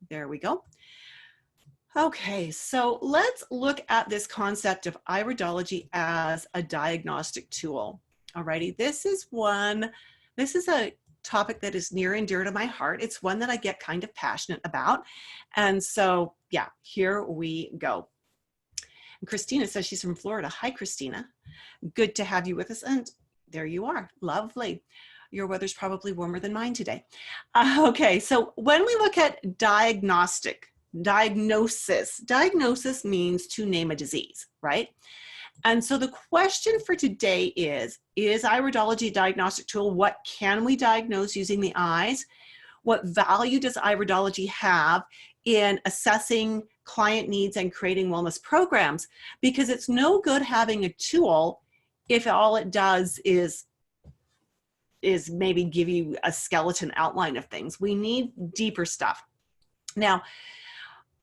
There we go. Okay, so let's look at this concept of iridology as a diagnostic tool. Alrighty, this is a topic that is near and dear to my heart. It's one that I get kind of passionate about. And so, yeah, here we go. And Christina says she's from Florida. Hi, Christina. Good to have you with us. And there you are. Lovely. Your weather's probably warmer than mine today. Okay, so when we look at diagnosis means to name a disease, right? And so the question for today is iridology a diagnostic tool? What can we diagnose using the eyes? What value does iridology have in assessing client needs and creating wellness programs? Because it's no good having a tool if all it does is maybe give you a skeleton outline of things. We need deeper stuff. Now,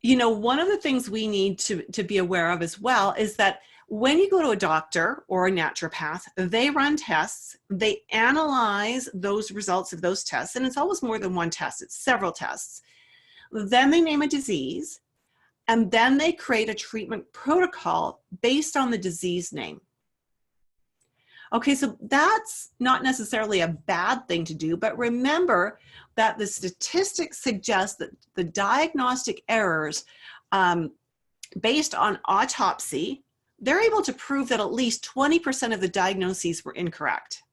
you know, one of the things we need to be aware of as well is that when you go to a doctor or a naturopath, they run tests, they analyze those results of those tests, and it's always more than one test, it's several tests. Then they name a disease, and then they create a treatment protocol based on the disease name. Okay, so that's not necessarily a bad thing to do, but remember that the statistics suggest that the diagnostic errors based on autopsy, they're able to prove that at least 20% of the diagnoses were incorrect.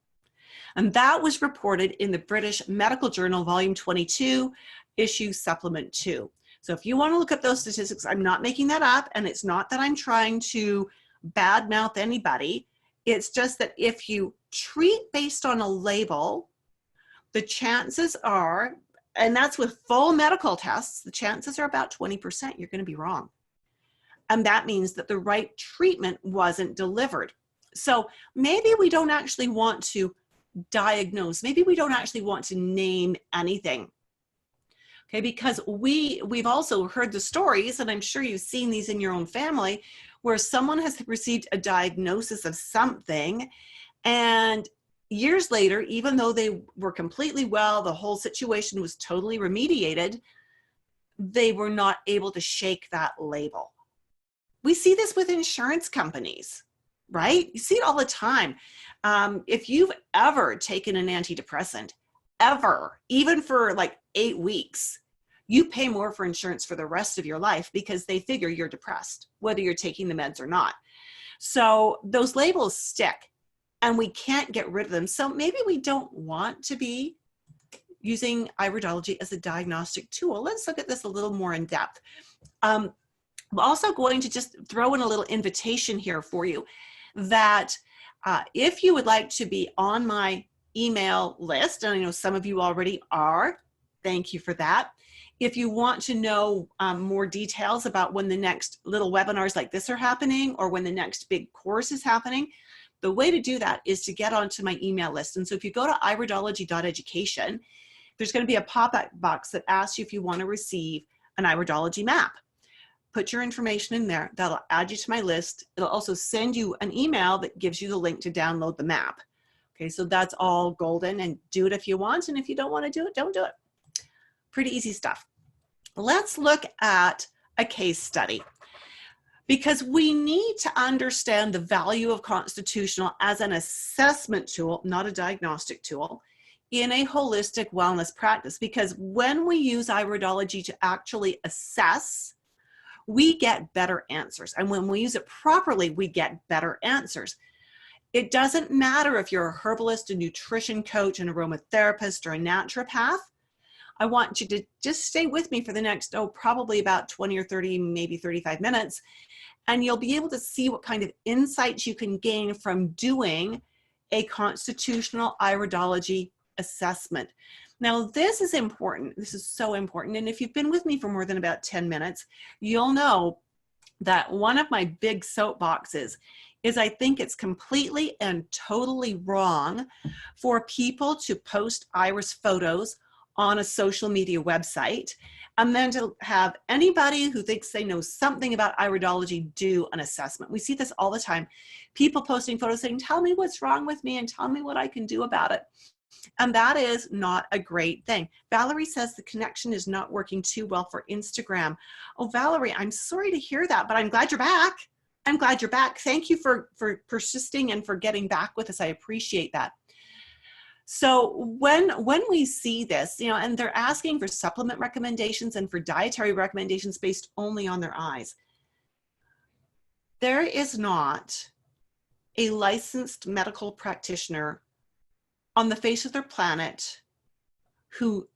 And that was reported in the British Medical Journal, Volume 22, Issue Supplement 2. So if you want to look at those statistics, I'm not making that up, and it's not that I'm trying to badmouth anybody. It's just that if you treat based on a label, the chances are, and that's with full medical tests, the chances are about 20% you're going to be wrong. And that means that the right treatment wasn't delivered. So maybe we don't actually want to diagnose. Maybe we don't actually want to name anything. Okay, because we've also heard the stories, and I'm sure you've seen these in your own family, where someone has received a diagnosis of something, and years later, even though they were completely well, the whole situation was totally remediated, they were not able to shake that label. We see this with insurance companies, right? You see it all the time. If you've ever taken an antidepressant, ever, even for like 8 weeks, you pay more for insurance for the rest of your life because they figure you're depressed, whether you're taking the meds or not. So those labels stick and we can't get rid of them. So maybe we don't want to be using iridology as a diagnostic tool. Let's look at this a little more in depth. I'm also going to just throw in a little invitation here for you that if you would like to be on my email list, and I know some of you already are, thank you for that. If you want to know more details about when the next little webinars like this are happening or when the next big course is happening, the way to do that is to get onto my email list. And so if you go to iridology.education, there's going to be a pop-up box that asks you if you want to receive an iridology map. Put your information in there. That'll add you to my list. It'll also send you an email that gives you the link to download the map. Okay, so that's all golden, and do it if you want. And if you don't want to do it, don't do it. Pretty easy stuff. Let's look at a case study because we need to understand the value of constitutional as an assessment tool, not a diagnostic tool, in a holistic wellness practice. Because when we use iridology to actually assess, we get better answers. And when we use it properly, we get better answers. It doesn't matter if you're a herbalist, a nutrition coach, an aromatherapist, or a naturopath. I want you to just stay with me for the next, probably about 20 or 30, maybe 35 minutes, and you'll be able to see what kind of insights you can gain from doing a constitutional iridology assessment. Now, this is important. This is so important. And if you've been with me for more than about 10 minutes, you'll know that one of my big soapboxes is I think it's completely and totally wrong for people to post iris photos on a social media website and then to have anybody who thinks they know something about iridology do an assessment. We see this all the time. People posting photos saying, tell me what's wrong with me and tell me what I can do about it. And that is not a great thing. Valerie says the connection is not working too well for Instagram. Oh, Valerie, I'm sorry to hear that, but I'm glad you're back. I'm glad you're back. Thank you for persisting and for getting back with us. I appreciate that. So when we see this, and they're asking for supplement recommendations and for dietary recommendations based only on their eyes, there is not a licensed medical practitioner on the face of their planet who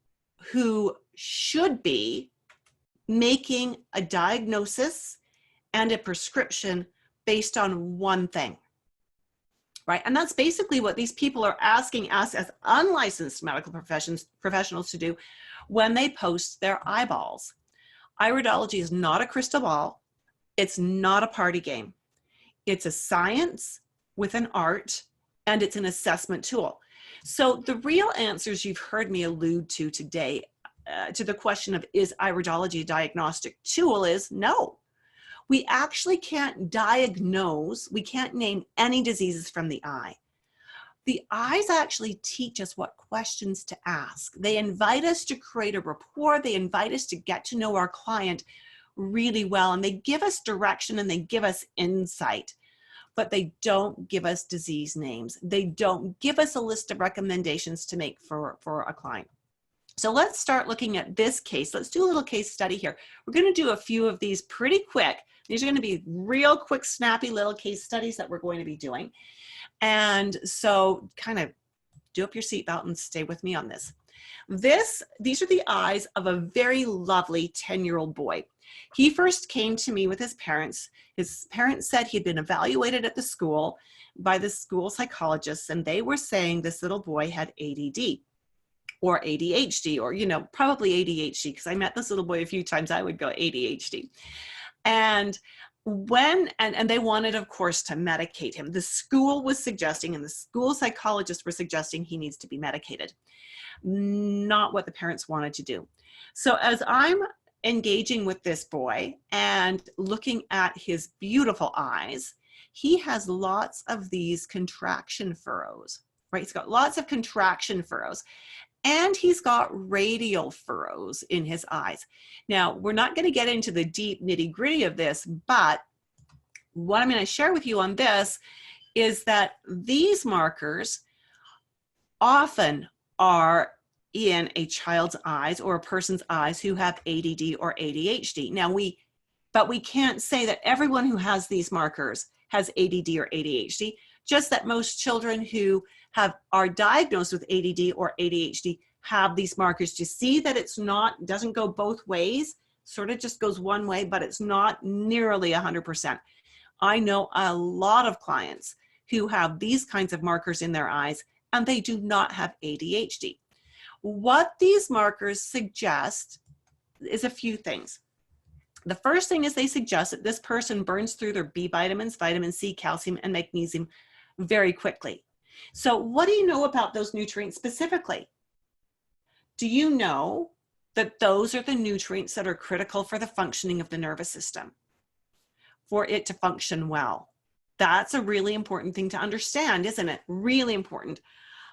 should be making a diagnosis and a prescription based on one thing, right? And that's basically what these people are asking us as unlicensed medical professionals to do when they post their eyeballs. Iridology is not a crystal ball. It's not a party game. It's a science with an art, and it's an assessment tool. So the real answers you've heard me allude to today to the question of is iridology a diagnostic tool is no. We actually can't diagnose, we can't name any diseases from the eye. The eyes actually teach us what questions to ask. They invite us to create a rapport. They invite us to get to know our client really well, and they give us direction and they give us insight, but they don't give us disease names. They don't give us a list of recommendations to make for a client. So let's start looking at this case. Let's do a little case study here. We're going to do a few of these pretty quick. These are going to be real quick, snappy little case studies that we're going to be doing. And so kind of do up your seatbelt and stay with me on this. These are the eyes of a very lovely 10-year-old boy. He first came to me with his parents. His parents said he'd been evaluated at the school by the school psychologists, and they were saying this little boy had ADD or ADHD, or, probably ADHD, because I met this little boy a few times. I would go ADHD. And they wanted, of course, to medicate him. The school was suggesting, and the school psychologists were suggesting he needs to be medicated. Not what the parents wanted to do. So as I'm engaging with this boy and looking at his beautiful eyes, he has lots of these contraction furrows, right? He's got lots of contraction furrows. And he's got radial furrows in his eyes. Now, we're not going to get into the deep nitty-gritty of this, but what I'm going to share with you on this is that these markers often are in a child's eyes or a person's eyes who have ADD or ADHD. Now, but we can't say that everyone who has these markers has ADD or ADHD, just that most children who are diagnosed with ADD or ADHD have these markers. To see that it's doesn't go both ways, sort of just goes one way, but it's not nearly 100%. I know a lot of clients who have these kinds of markers in their eyes, and they do not have ADHD. What these markers suggest is a few things. The first thing is they suggest that this person burns through their B vitamins, vitamin C, calcium, and magnesium very quickly. So what do you know about those nutrients specifically? Do you know that those are the nutrients that are critical for the functioning of the nervous system, for it to function well? That's a really important thing to understand, isn't it? Really important.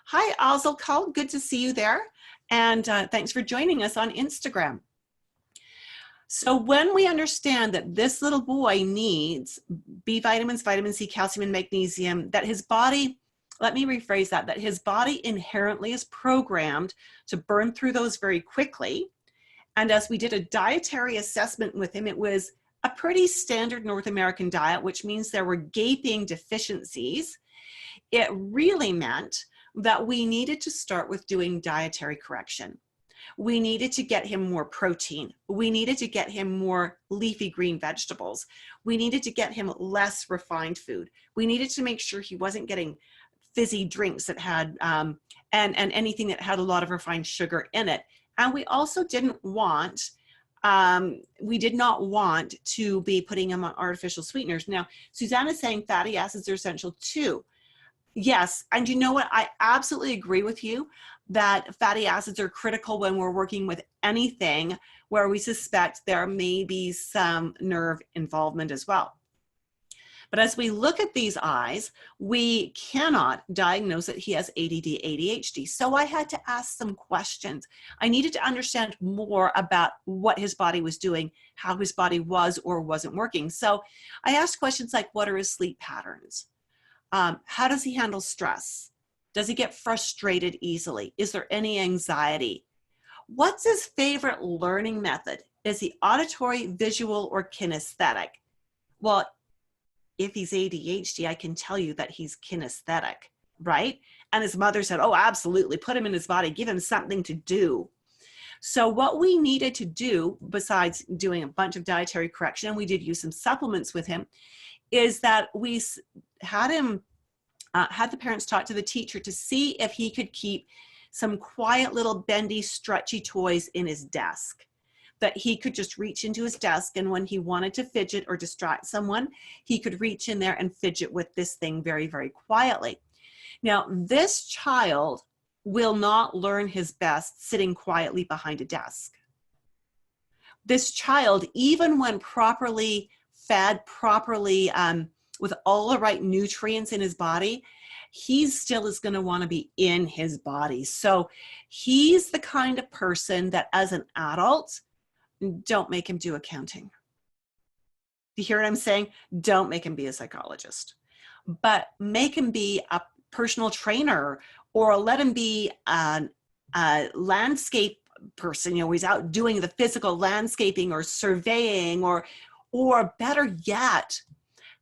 Hi, Azalkal, good to see you there. And thanks for joining us on Instagram. So when we understand that this little boy needs B vitamins, vitamin C, calcium, and magnesium, that his body, let me rephrase that his body inherently is programmed to burn through those very quickly. And as we did a dietary assessment with him, it was a pretty standard North American diet, which means there were gaping deficiencies. It really meant that we needed to start with doing dietary correction. We needed to get him more protein. We needed to get him more leafy green vegetables. We needed to get him less refined food. We needed to make sure he wasn't getting fizzy drinks that had, and anything that had a lot of refined sugar in it. And we also did not want to be putting him on artificial sweeteners. Now, Suzanne is saying fatty acids are essential too. Yes, and you know what? I absolutely agree with you that fatty acids are critical when we're working with anything where we suspect there may be some nerve involvement as well. But as we look at these eyes, we cannot diagnose that he has ADD, ADHD. So I had to ask some questions. I needed to understand more about what his body was doing, how his body was or wasn't working. So I asked questions like, what are his sleep patterns? How does he handle stress? Does he get frustrated easily? Is there any anxiety? What's his favorite learning method? Is he auditory, visual, or kinesthetic? Well, if he's ADHD, I can tell you that he's kinesthetic, right? And his mother said, oh, absolutely, put him in his body, give him something to do. So what we needed to do, besides doing a bunch of dietary correction, and we did use some supplements with him, is that we had him, had the parents talk to the teacher to see if he could keep some quiet little bendy, stretchy toys in his desk, that he could just reach into his desk, and when he wanted to fidget or distract someone, he could reach in there and fidget with this thing very, very quietly. Now, this child will not learn his best sitting quietly behind a desk. This child, even when properly fed, properly with all the right nutrients in his body, he still is going to want to be in his body. So he's the kind of person that as an adult, don't make him do accounting. Do you hear what I'm saying? Don't make him be a psychologist, but make him be a personal trainer, or let him be a landscape person. You know, he's out doing the physical landscaping or surveying, or better yet,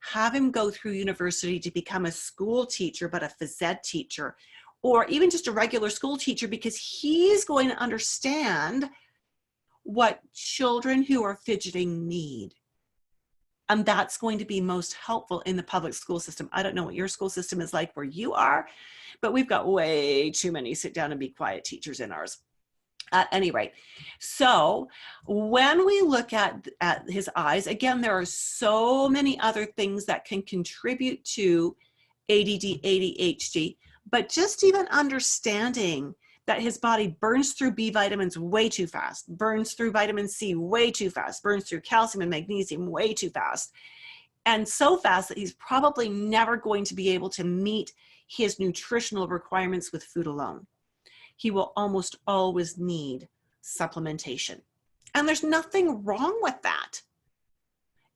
have him go through university to become a school teacher, but a phys ed teacher, or even just a regular school teacher, because he's going to understand what children who are fidgeting need. And that's going to be most helpful in the public school system. I don't know what your school system is like where you are, but we've got way too many sit down and be quiet teachers in ours. At any rate, so when we look at his eyes, again, there are so many other things that can contribute to ADD, ADHD, but just even understanding that his body burns through B vitamins way too fast, burns through vitamin C way too fast, burns through calcium and magnesium way too fast, and so fast that he's probably never going to be able to meet his nutritional requirements with food alone. He will almost always need supplementation. And there's nothing wrong with that.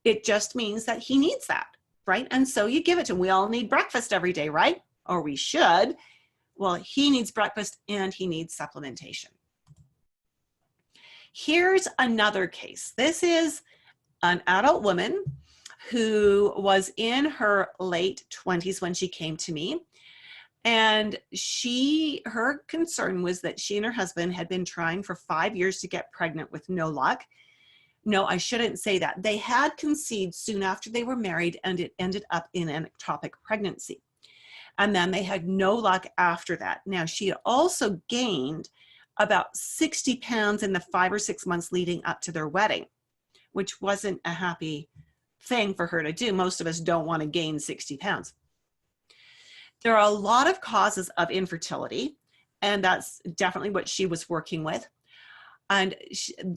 It just means that he needs that, right? And so you give it to him. We all need breakfast every day, right? Or we should. Well, he needs breakfast and he needs supplementation. Here's another case. This is an adult woman who was in her late 20s when she came to me. And her concern was that she and her husband had been trying for 5 years to get pregnant with no luck. No, I shouldn't say that. They had conceived soon after they were married, and it ended up in an ectopic pregnancy. And then they had no luck after that. Now, she had also gained about 60 pounds in the 5 or 6 months leading up to their wedding, which wasn't a happy thing for her to do. Most of us don't want to gain 60 pounds. There are a lot of causes of infertility, and that's definitely what she was working with. And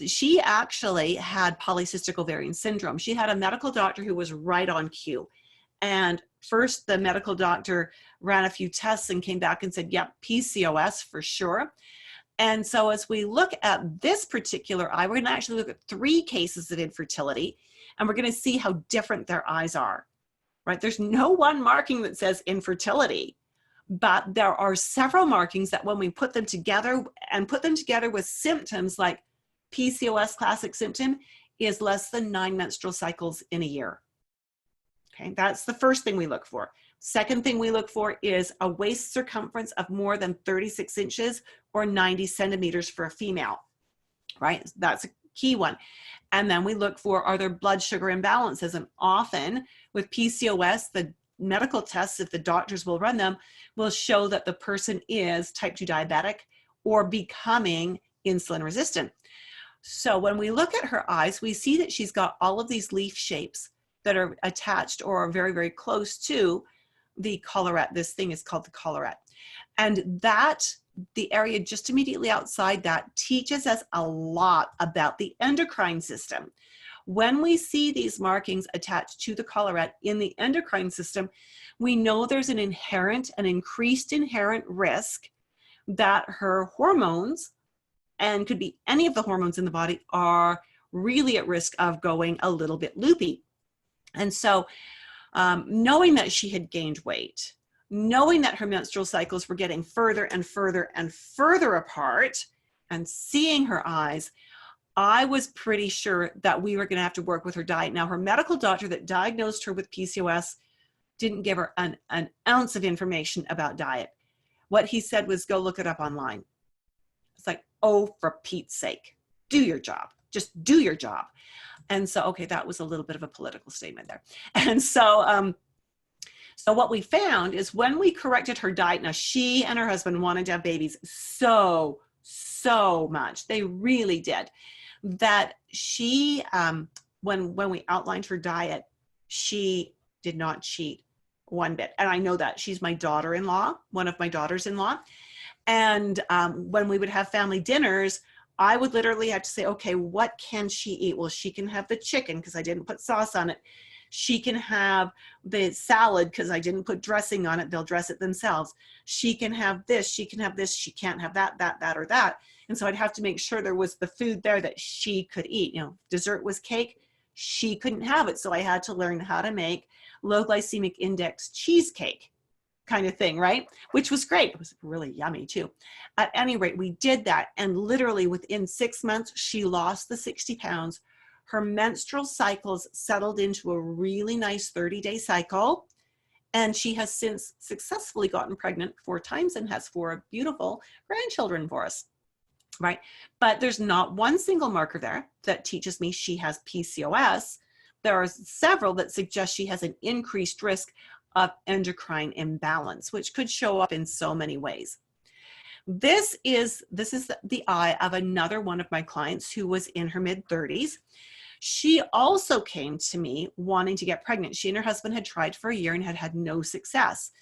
she actually had polycystic ovarian syndrome. She had a medical doctor who was right on cue. And first, the medical doctor ran a few tests and came back and said, yep, PCOS for sure. And so as we look at this particular eye, we're going to actually look at 3 cases of infertility, and we're going to see how different their eyes are, right? There's no one marking that says infertility, but there are several markings that when we put them together and put them together with symptoms like PCOS classic symptom is less than 9 menstrual cycles in a year. Okay, that's the first thing we look for. Second thing we look for is a waist circumference of more than 36 inches or 90 centimeters for a female, right? That's a key one. And then we look for, are there blood sugar imbalances? And often with PCOS, the medical tests, if the doctors will run them, will show that the person is type 2 diabetic or becoming insulin resistant. So when we look at her eyes, we see that she's got all of these leaf shapes that are attached or are very, very close to the collarette. This thing is called the collarette. And that, the area just immediately outside that, teaches us a lot about the endocrine system. When we see these markings attached to the collarette in the endocrine system, we know there's an increased inherent risk that her hormones, and could be any of the hormones in the body, are really at risk of going a little bit loopy. And so knowing that she had gained weight, knowing that her menstrual cycles were getting further and further and further apart, and seeing her eyes, I was pretty sure that we were going to have to work with her diet. Now, her medical doctor that diagnosed her with PCOS didn't give her an ounce of information about diet. What he said was, go look it up online. It's like, oh, for Pete's sake, do your job. Just do your job. And so, okay, that was a little bit of a political statement there. And so, so what we found is when we corrected her diet, now she and her husband wanted to have babies so much. They really did. That she, when we outlined her diet, she did not cheat one bit. And I know that. She's my daughter-in-law, one of my daughters-in-law. And when we would have family dinners, I would literally have to say, okay, what can she eat? Well, she can have the chicken because I didn't put sauce on it. She can have the salad because I didn't put dressing on it. They'll dress it themselves. She can have this. She can have this. She can't have that, or that. And so I'd have to make sure there was the food there that she could eat. You know, dessert was cake. She couldn't have it. So I had to learn how to make low glycemic index cheesecake kind of thing, right? Which was great. It was really yummy too. At any rate, we did that. And literally within 6 months, she lost the 60 pounds. Her menstrual cycles settled into a really nice 30-day cycle. And she has since successfully gotten pregnant 4 times and has 4 beautiful grandchildren for us, right? But there's not one single marker there that teaches me she has PCOS. There are several that suggest she has an increased risk of endocrine imbalance, which could show up in so many ways. This is the eye of another one of my clients who was in her mid-30s. She also came to me wanting to get pregnant. She and her husband had tried for a year and had had no success.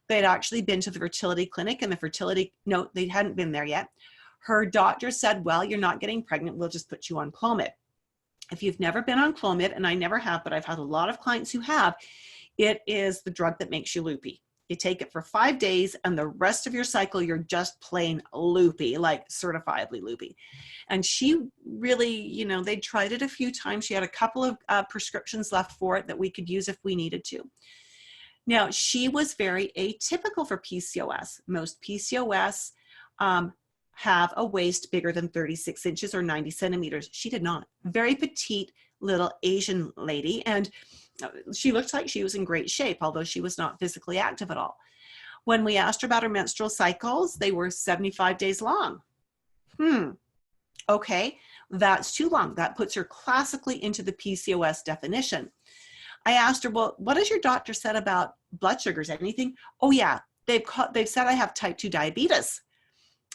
They had actually been to the fertility clinic, and the fertility, no, they hadn't been there yet. Her doctor said, well, you're not getting pregnant. We'll just put you on Clomid. If you've never been on Clomid, and I never have, but I've had a lot of clients who have, it is the drug that makes you loopy. You take it for 5 days and the rest of your cycle, you're just plain loopy, like certifiably loopy. And she really, you know, they tried it a few times. She had a couple of prescriptions left for it that we could use if we needed to. Now, she was very atypical for PCOS. Most PCOS have a waist bigger than 36 inches or 90 centimeters. She did not. Very petite little Asian lady. And she looked like she was in great shape, although she was not physically active at all. When we asked her about her menstrual cycles, they were 75 days long. Okay, that's too long. That puts her classically into the PCOS definition. I asked her, well, what has your doctor said about blood sugars? Anything? Oh yeah, they've said I have type 2 diabetes.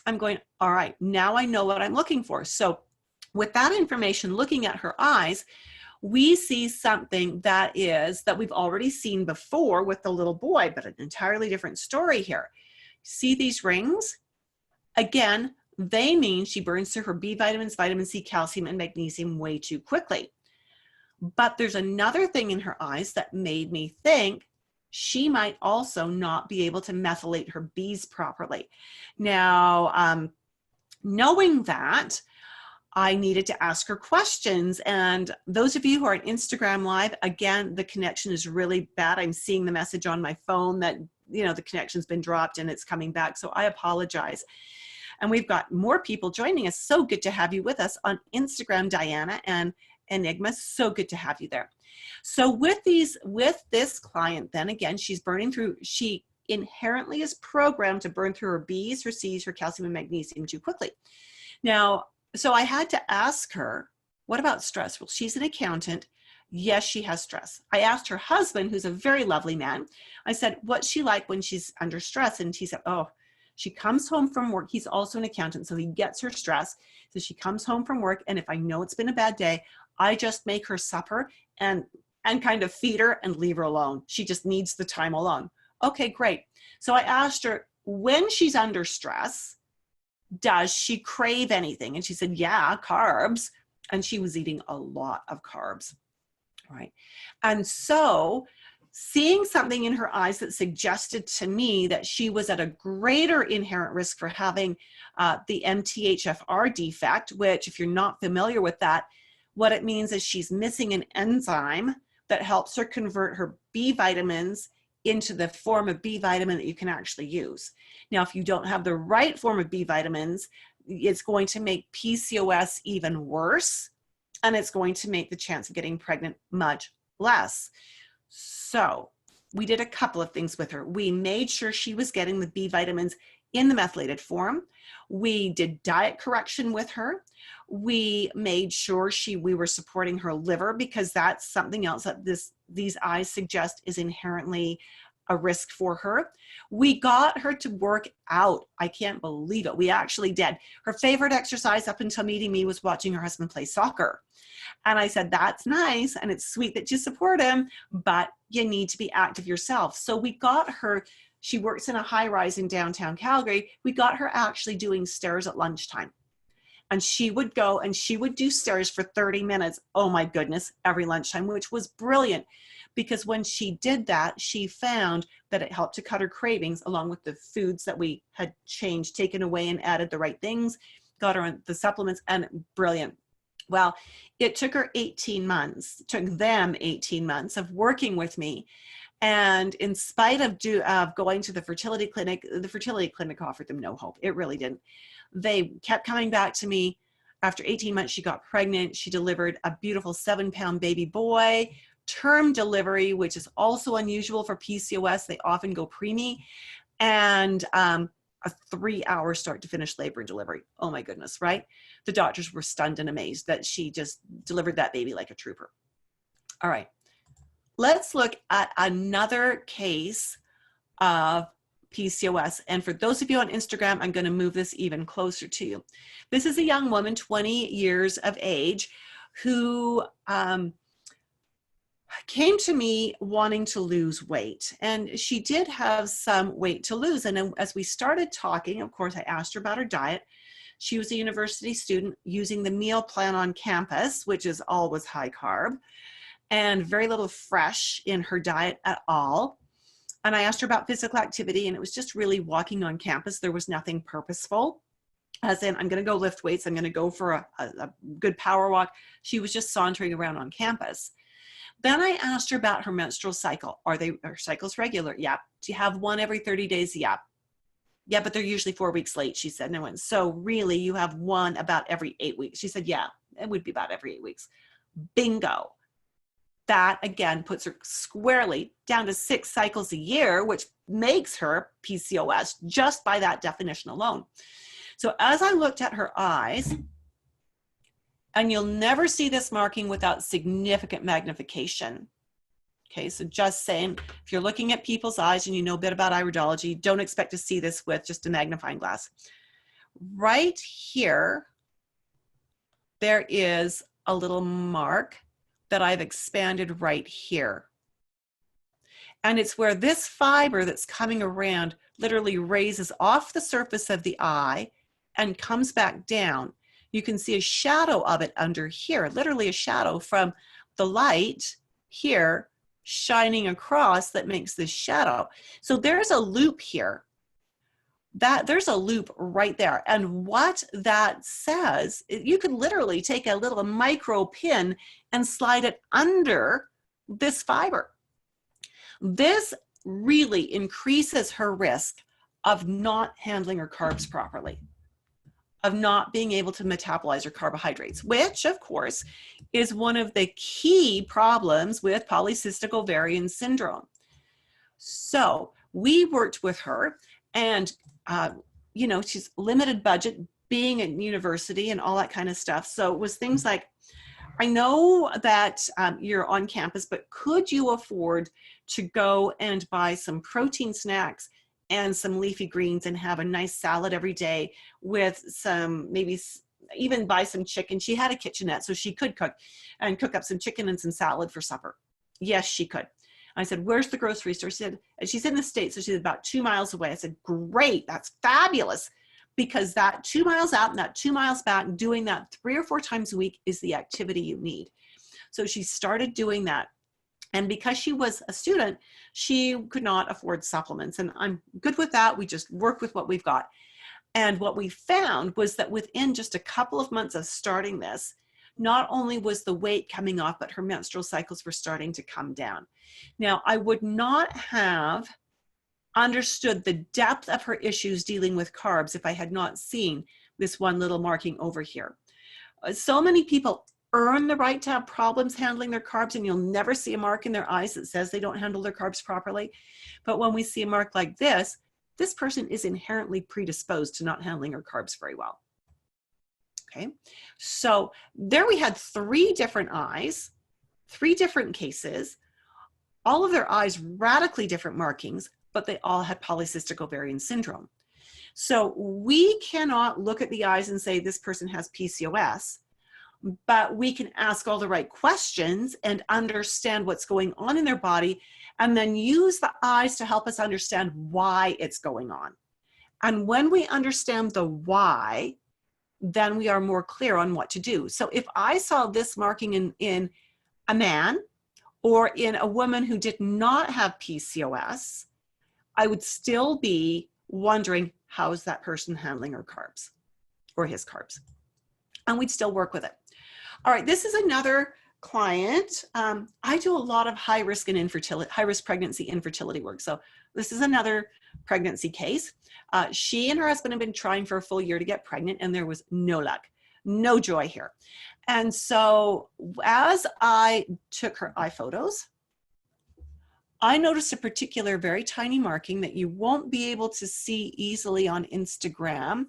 I'm going, all right, now I know what I'm looking for. So with that information, looking at her eyes, we see something that we've already seen before with the little boy, but an entirely different story here. See these rings? Again, they mean she burns through her B vitamins, vitamin C, calcium, and magnesium way too quickly. But there's another thing in her eyes that made me think she might also not be able to methylate her Bs properly. Now, knowing that, I needed to ask her questions. And those of you who are on Instagram Live, again, the connection is really bad. I'm seeing the message on my phone that, you know, the connection's been dropped and it's coming back. So I apologize. And we've got more people joining us. So good to have you with us on Instagram, Diana and Enigma. So good to have you there. So with this client, then again, she's burning through, she inherently is programmed to burn through her Bs, her Cs, her calcium and magnesium too quickly. Now, so I had to ask her, what about stress? Well, she's an accountant. Yes, she has stress. I asked her husband, who's a very lovely man, I said, what's she like when she's under stress? And he said, oh, she comes home from work. He's also an accountant, so he gets her stress. So she comes home from work, and if I know it's been a bad day, I just make her supper and kind of feed her and leave her alone. She just needs the time alone. Okay, great. So I asked her, when she's under stress, does she crave anything? And she said, yeah, carbs. And she was eating a lot of carbs, right? And so seeing something in her eyes that suggested to me that she was at a greater inherent risk for having the Mthfr defect, which if you're not familiar with that, what it means is she's missing an enzyme that helps her convert her B vitamins into the form of B vitamin that you can actually use. Now, if you don't have the right form of B vitamins, it's going to make PCOS even worse, and it's going to make the chance of getting pregnant much less. So we did a couple of things with her. We made sure she was getting the B vitamins in the methylated form. We did diet correction with her. We made sure we were supporting her liver, because that's something else that these eyes suggest is inherently a risk for her. We got her to work out. I can't believe it. We actually did. Her favorite exercise up until meeting me was watching her husband play soccer. And I said, that's nice, and it's sweet that you support him, but you need to be active yourself. So we got her, she works in a high rise in downtown Calgary. We got her actually doing stairs at lunchtime. And she would go and she would do stairs for 30 minutes. Oh my goodness, every lunchtime, which was brilliant, because when she did that, she found that it helped to cut her cravings, along with the foods that we had changed, taken away, and added the right things, got her on the supplements, and brilliant. Well, it took her 18 months, it took them 18 months of working with me. And in spite of going to the fertility clinic offered them no hope. It really didn't. They kept coming back to me. After 18 months, she got pregnant. She delivered a beautiful 7-pound baby boy, term delivery, which is also unusual for PCOS. They often go preemie, and a 3-hour start to finish labor and delivery. Oh my goodness, right? The doctors were stunned and amazed that she just delivered that baby like a trooper. All right, let's look at another case of PCOS. And for those of you on Instagram, I'm going to move this even closer to you. This is a young woman, 20 years of age, who came to me wanting to lose weight. And she did have some weight to lose. And as we started talking, of course, I asked her about her diet. She was a university student using the meal plan on campus, which is always high carb, and very little fresh in her diet at all. And I asked her about physical activity, and it was just really walking on campus. There was nothing purposeful, as in, I'm going to go lift weights, I'm going to go for a good power walk. She was just sauntering around on campus. Then I asked her about her menstrual cycle. Are her cycles regular? Yeah. Do you have one every 30 days? Yeah. Yeah, but they're usually 4 weeks late, she said. And I went, so really you have one about every 8 weeks? She said, yeah, it would be about every 8 weeks. Bingo. That again puts her squarely down to 6 cycles a year, which makes her PCOS just by that definition alone. So as I looked at her eyes, and you'll never see this marking without significant magnification. Okay, so just saying, if you're looking at people's eyes and you know a bit about iridology, don't expect to see this with just a magnifying glass. Right here, there is a little mark that I've expanded right here. And it's where this fiber that's coming around literally raises off the surface of the eye and comes back down. You can see a shadow of it under here, literally a shadow from the light here shining across that makes this shadow. So there's a loop here. There's a loop right there. And what that says, you could literally take a little micro pin and slide it under this fiber. This really increases her risk of not handling her carbs properly, of not being able to metabolize her carbohydrates, which of course is one of the key problems with polycystic ovarian syndrome. So we worked with her, and you know, she's limited budget, being at university and all that kind of stuff. So it was things like, I know that you're on campus, but could you afford to go and buy some protein snacks and some leafy greens and have a nice salad every day with some, maybe even buy some chicken? She had a kitchenette, so she could cook up some chicken and some salad for supper. Yes, she could. I said, where's the grocery store? She said, she's in the States, so she's about 2 miles away. I said, great, that's fabulous. because that 2 miles out and that 2 miles back, doing that 3 or 4 times a week is the activity you need. So she started doing that. And because she was a student, she could not afford supplements. And I'm good with that. We just work with what we've got. And what we found was that within just a couple of months of starting this, not only was the weight coming off, but her menstrual cycles were starting to come down. Now, I would not have understood the depth of her issues dealing with carbs if I had not seen this one little marking over here. So many people earn the right to have problems handling their carbs, and you'll never see a mark in their eyes that says they don't handle their carbs properly. But when we see a mark like this person is inherently predisposed to not handling her carbs very well. Okay, so there we had 3 different eyes, 3 different cases, all of their eyes radically different markings, but they all had polycystic ovarian syndrome. So we cannot look at the eyes and say this person has PCOS, but we can ask all the right questions and understand what's going on in their body, and then use the eyes to help us understand why it's going on. And when we understand the why, then we are more clear on what to do. So if I saw this marking in a man or in a woman who did not have PCOS, I would still be wondering, how is that person handling her carbs or his carbs? And we'd still work with it. All right, this is another client. I do a lot of high risk pregnancy infertility work. So this is another pregnancy case. She and her husband have been trying for a full year to get pregnant, and there was no luck, no joy here. And so as I took her eye photos, I noticed a particular very tiny marking that you won't be able to see easily on Instagram,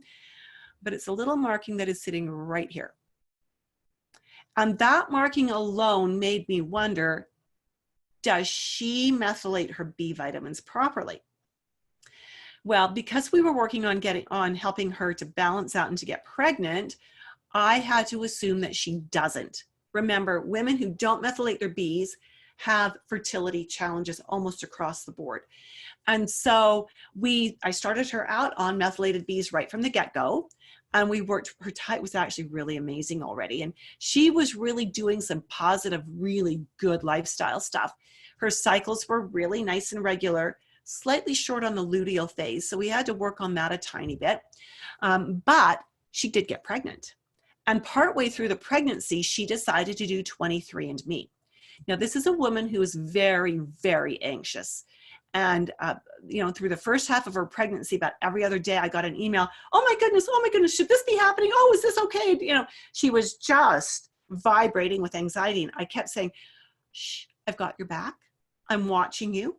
but it's a little marking that is sitting right here. And that marking alone made me wonder, does she methylate her B vitamins properly? Well, because we were working on helping her to balance out and to get pregnant, I had to assume that she doesn't. Remember, women who don't methylate their Bs have fertility challenges almost across the board. And so I started her out on methylated Bs right from the get-go. And we worked, her diet was actually really amazing already. And she was really doing some positive, really good lifestyle stuff. Her cycles were really nice and regular, slightly short on the luteal phase. So we had to work on that a tiny bit. But she did get pregnant. And partway through the pregnancy, she decided to do 23andMe. Now, this is a woman who is very, very anxious. And, through the first half of her pregnancy, about every other day, I got an email, oh my goodness, should this be happening? Oh, is this okay? She was just vibrating with anxiety. And I kept saying, shh, I've got your back. I'm watching you,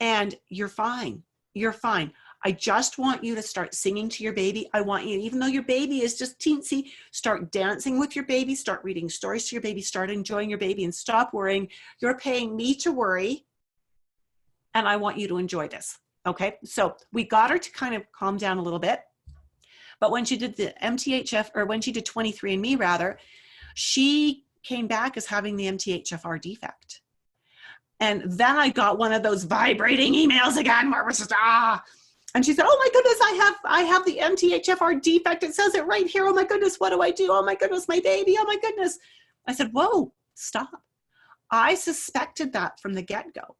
and you're fine. You're fine. I just want you to start singing to your baby. I want you, even though your baby is just teensy, start dancing with your baby, start reading stories to your baby, start enjoying your baby, and stop worrying. You're paying me to worry, and I want you to enjoy this. Okay, so we got her to kind of calm down a little bit. But when she did the MTHF, or when she did 23andMe rather, she came back as having the MTHFR defect. And then I got one of those vibrating emails again where it was just, and she said, oh my goodness, I have the MTHFR defect. It says it right here. Oh my goodness, what do I do? Oh my goodness, my baby. Oh my goodness. I said, whoa, stop. I suspected that from the get-go.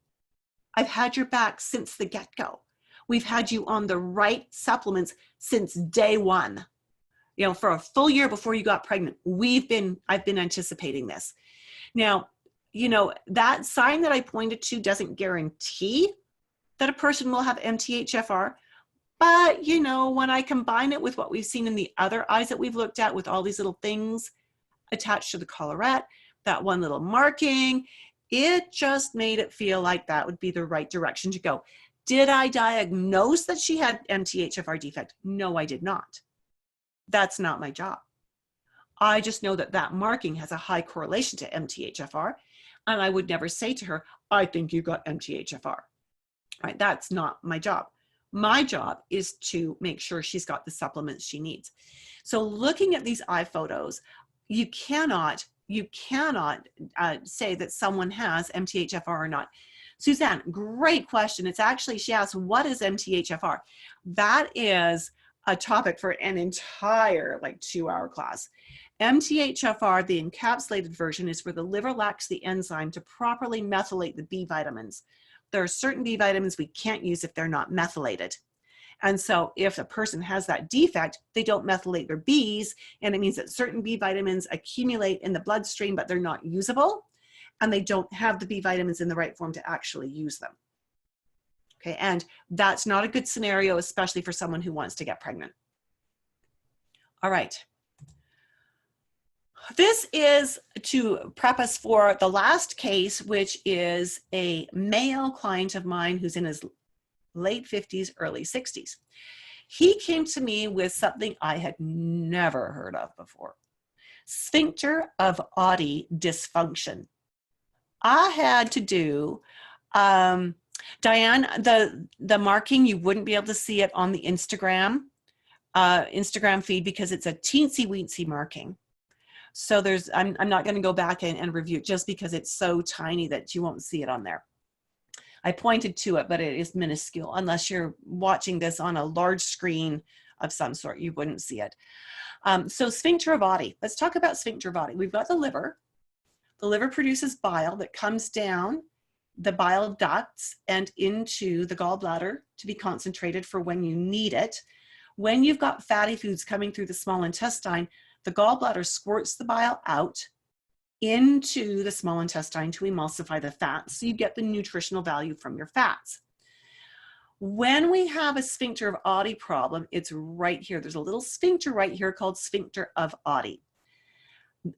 I've had your back since the get-go. We've had you on the right supplements since day one. For a full year before you got pregnant, I've been anticipating this. Now, that sign that I pointed to doesn't guarantee that a person will have MTHFR. But, when I combine it with what we've seen in the other eyes that we've looked at with all these little things attached to the collarette, that one little marking, it just made it feel like that would be the right direction to go. Did I diagnose that she had MTHFR defect? No, I did not. That's not my job. I just know that that marking has a high correlation to MTHFR, and I would never say to her, I think you got MTHFR. Right? That's not my job. My job is to make sure she's got the supplements she needs. So looking at these eye photos, you cannot say that someone has MTHFR or not. Suzanne, great question. It's actually, she asked, what is MTHFR? That is a topic for an entire like 2-hour class. MTHFR, the encapsulated version, is where the liver lacks the enzyme to properly methylate the B vitamins. There are certain B vitamins we can't use if they're not methylated. And so if a person has that defect, they don't methylate their Bs, and it means that certain B vitamins accumulate in the bloodstream, but they're not usable, and they don't have the B vitamins in the right form to actually use them. Okay, and that's not a good scenario, especially for someone who wants to get pregnant. All right. This is to prep us for the last case, which is a male client of mine who's in his late 50s, early 60s. He came to me with something I had never heard of before. Sphincter of Oddi dysfunction. I had to do, Diane, the marking, you wouldn't be able to see it on the Instagram feed because it's a teensy weensy marking. So I'm not going to go back and review it just because it's so tiny that you won't see it on there. I pointed to it, but it is minuscule. Unless you're watching this on a large screen of some sort, you wouldn't see it. So Sphincter of Oddi. Let's talk about Sphincter of Oddi. We've got the liver. The liver produces bile that comes down the bile ducts and into the gallbladder to be concentrated for when you need it. When you've got fatty foods coming through the small intestine, the gallbladder squirts the bile out into the small intestine to emulsify the fats, so you get the nutritional value from your fats. When we have a Sphincter of Oddi problem, it's right here. There's a little sphincter right here called Sphincter of Oddi.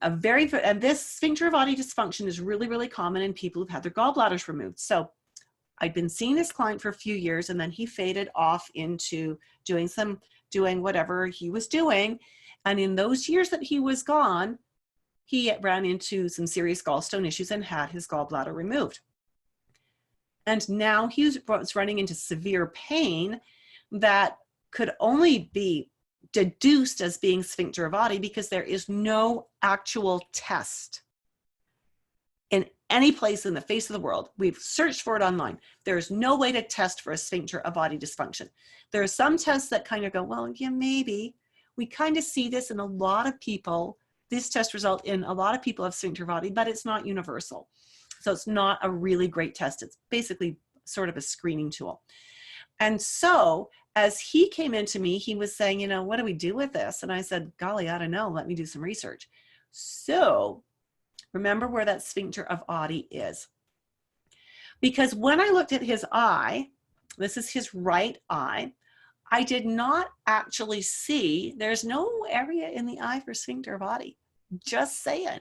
And this Sphincter of Oddi dysfunction is really, really common in people who've had their gallbladders removed. So I'd been seeing this client for a few years, and then he faded off into doing whatever he was doing. And in those years that he was gone, he ran into some serious gallstone issues and had his gallbladder removed. And now he was running into severe pain that could only be deduced as being Sphincter of Oddi because there is no actual test in any place in the face of the world. We've searched for it online. There's no way to test for a Sphincter of Oddi dysfunction. There are some tests that kind of go, well, yeah, maybe. We kind of see this in a lot of people. This test result in a lot of people have Sphincter of Oddi, but it's not universal. So it's not a really great test. It's basically sort of a screening tool. And so as he came into me, he was saying, you know, what do we do with this? And I said, golly, I don't know. Let me do some research. So remember where that Sphincter of Oddi is. Because when I looked at his eye, this is his right eye, I did not actually see, there's no area in the eye for Sphincter of Oddi. Just saying.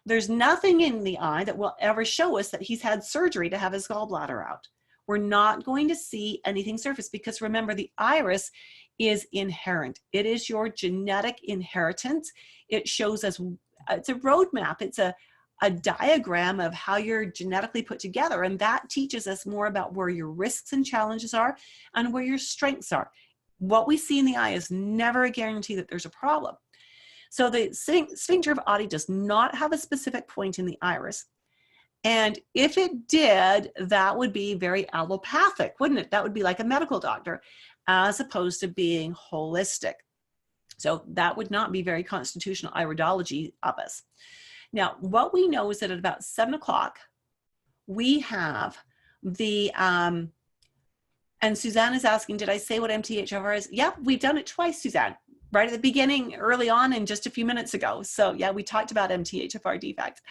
There's nothing in the eye that will ever show us that he's had surgery to have his gallbladder out. We're not going to see anything surface because remember, the iris is inherent. It is your genetic inheritance. It shows us, it's a roadmap. It's a diagram of how you're genetically put together. And that teaches us more about where your risks and challenges are and where your strengths are. What we see in the eye is never a guarantee that there's a problem. So the Sphincter of Oddi does not have a specific point in the iris. And if it did, that would be very allopathic, wouldn't it? That would be like a medical doctor, as opposed to being holistic. So that would not be very constitutional iridology of us. Now, what we know is that at about 7 o'clock, we have the, and Suzanne is asking, did I say what MTHFR is? Yep, we've done it twice, Suzanne, right at the beginning, early on, and just a few minutes ago. So yeah, we talked about MTHFR defect.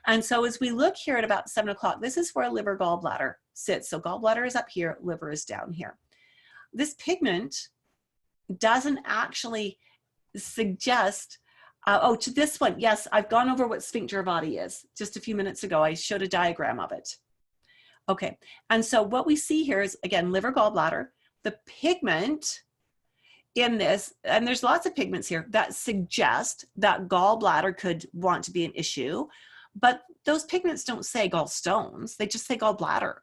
And so as we look here at about 7 o'clock, this is where liver gallbladder sits. So gallbladder is up here, liver is down here. This pigment doesn't actually suggest, to this one, yes, I've gone over what Sphincter of Oddi is. Just a few minutes ago, I showed a diagram of it. Okay, and so what we see here is, again, liver gallbladder. The pigment in this, and there's lots of pigments here that suggest that gallbladder could want to be an issue. But those pigments don't say gallstones, they just say gallbladder.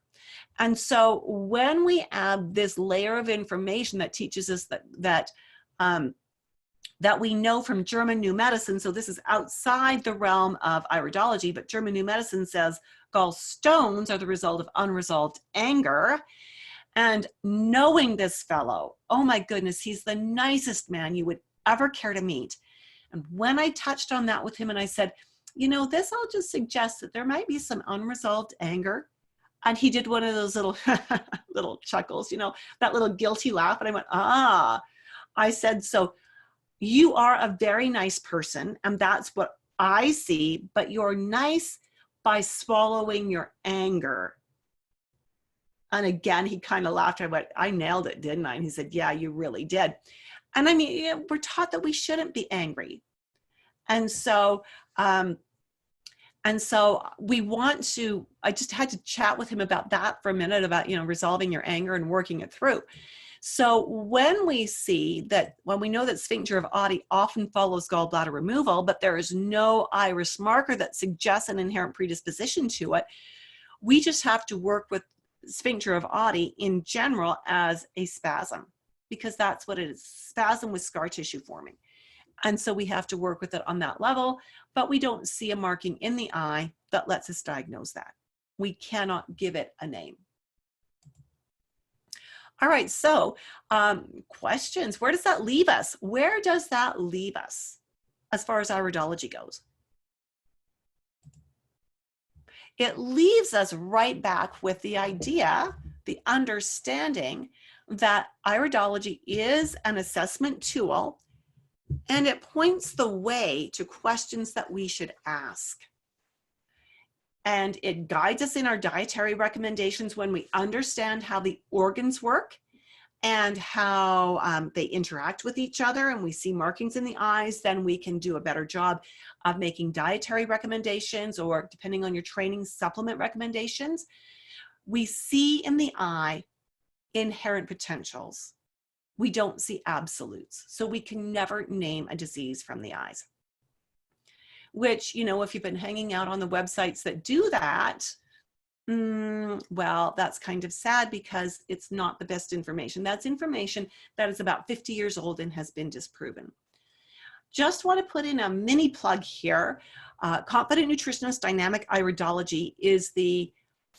And so when we add this layer of information that teaches us that we know from German New Medicine, so this is outside the realm of iridology, but German New Medicine says gallstones are the result of unresolved anger. And knowing this fellow, oh my goodness, he's the nicest man you would ever care to meet. And when I touched on that with him and I said, you know, this I'll just suggest that there might be some unresolved anger. And he did one of those little, little chuckles, you know, that little guilty laugh. And I went, ah, I said, so you are a very nice person. And that's what I see, but you're nice by swallowing your anger. And again, he kind of laughed. I went, I nailed it, didn't I? And he said, yeah, you really did. And I mean, yeah, we're taught that we shouldn't be angry. And so we want to, I just had to chat with him about that for a minute, about, you know, resolving your anger and working it through. So when we know that Sphincter of Oddi often follows gallbladder removal, but there is no iris marker that suggests an inherent predisposition to it, we just have to work with Sphincter of Oddi in general as a spasm, because that's what it is, spasm with scar tissue forming. And so we have to work with it on that level, but we don't see a marking in the eye that lets us diagnose that. We cannot give it a name. All right, so questions, where does that leave us? Where does that leave us as far as iridology goes? It leaves us right back with the idea, the understanding that iridology is an assessment tool, and it points the way to questions that we should ask. And it guides us in our dietary recommendations when we understand how the organs work and how they interact with each other, and we see markings in the eyes. Then we can do a better job of making dietary recommendations, or depending on your training, supplement recommendations. We see in the eye inherent potentials. We don't see absolutes. So we can never name a disease from the eyes. Which, you know, if you've been hanging out on the websites that do that, well, that's kind of sad, because it's not the best information. That's information that is about 50 years old and has been disproven. Just want to put in a mini plug here. Confident Nutritionist Dynamic Iridology is the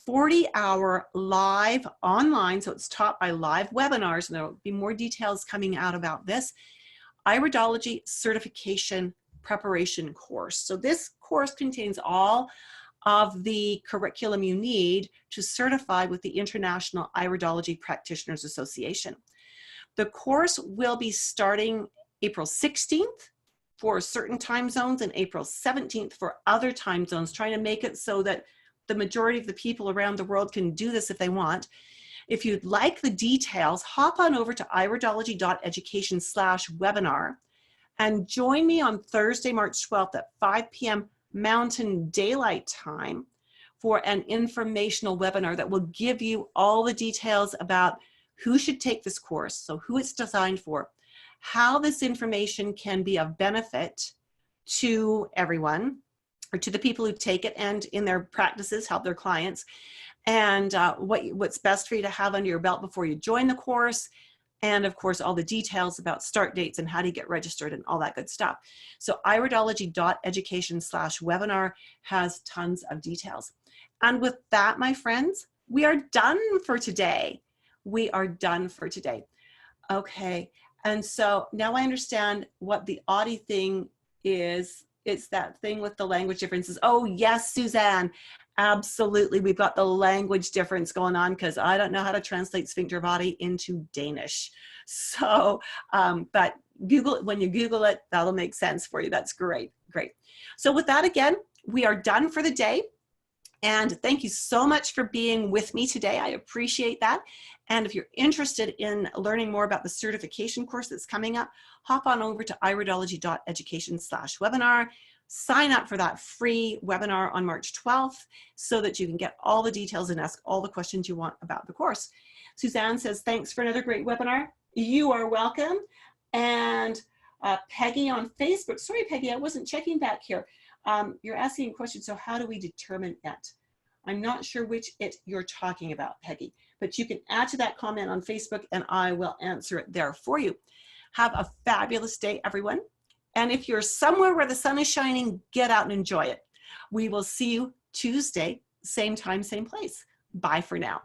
40-hour live online, so it's taught by live webinars, and there will be more details coming out about this, iridology certification preparation course. So this course contains all of the curriculum you need to certify with the International Iridology Practitioners Association. The course will be starting April 16th for certain time zones and April 17th for other time zones, trying to make it so that the majority of the people around the world can do this if they want. If you'd like the details, hop on over to iridology.education/webinar and join me on Thursday, March 12th at 5 p.m. Mountain Daylight Time for an informational webinar that will give you all the details about who should take this course, so who it's designed for, how this information can be of benefit to everyone, or to the people who take it and in their practices help their clients, and what's best for you to have under your belt before you join the course, and of course all the details about start dates and how to get registered and all that good stuff. So iridology.education/webinar has tons of details. And with that, my friends, we are done for today. We are done for today. Okay, and so now I understand what the Oddi thing is. It's that thing with the language differences. Oh yes, Suzanne, absolutely. We've got the language difference going on because I don't know how to translate Sphincter Body into Danish. So, but Google, when you Google it, that'll make sense for you. That's great, great. So with that, again, we are done for the day. And thank you so much for being with me today. I appreciate that. And if you're interested in learning more about the certification course that's coming up, hop on over to iridology.education/webinar. Sign up for that free webinar on March 12th so that you can get all the details and ask all the questions you want about the course. Suzanne says, thanks for another great webinar. You are welcome. And Peggy on Facebook. Sorry, Peggy, I wasn't checking back here. You're asking a question, so how do we determine it? I'm not sure which it you're talking about, Peggy, but you can add to that comment on Facebook and I will answer it there for you. Have a fabulous day, everyone. And if you're somewhere where the sun is shining, get out and enjoy it. We will see you Tuesday, same time, same place. Bye for now.